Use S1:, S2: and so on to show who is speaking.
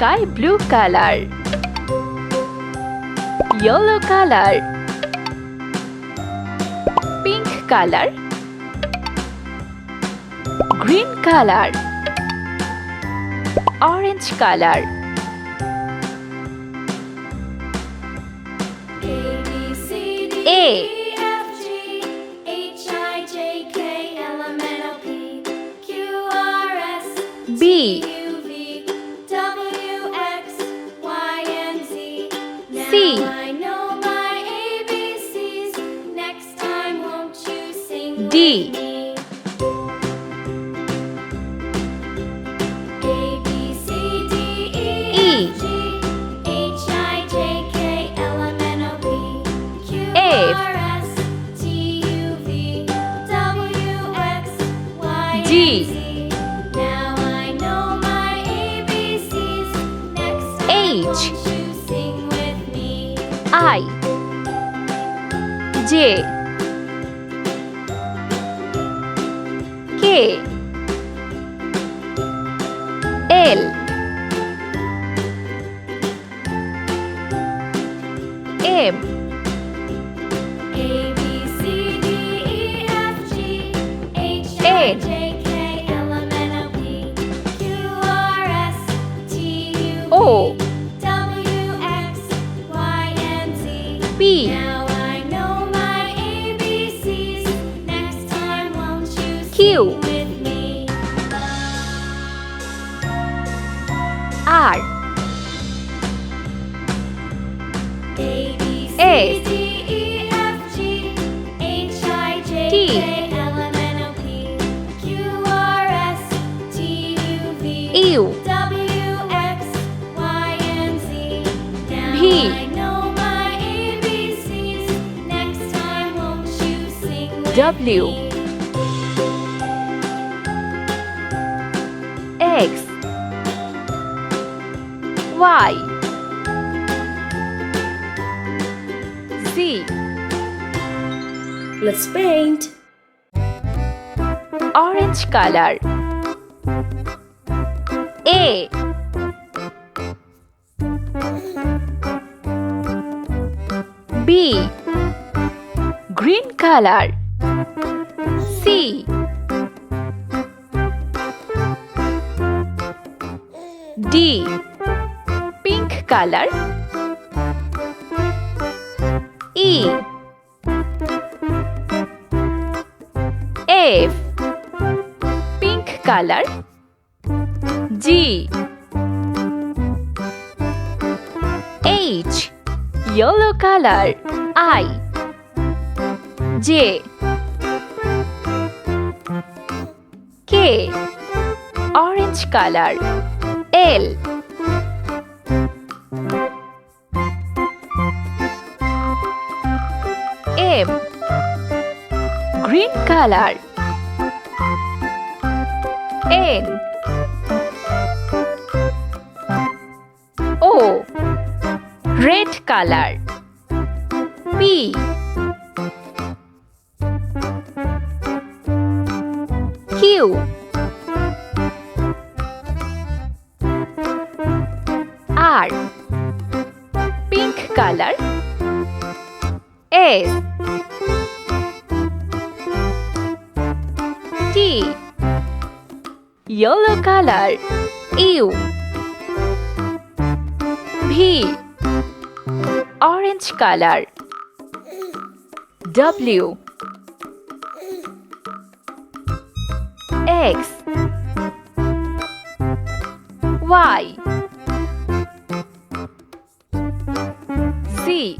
S1: sky blue color, yellow color, pink color, green color, orange color. A, B, C, D, E, F, G, H, I, J, K, L, M, N, O, P, Q, R, S, T, U, V, W, X, Y, Z.
S2: Let's paint.
S1: Orange color. A, B, green color. C, D, pink color. E, F, pink color. G, H, yellow color. I, J, K, orange color. L, M, green color. N, O, red color. P, Q, R, pink color. S, T, yellow color. U, V, orange color. W, X, Y, Z.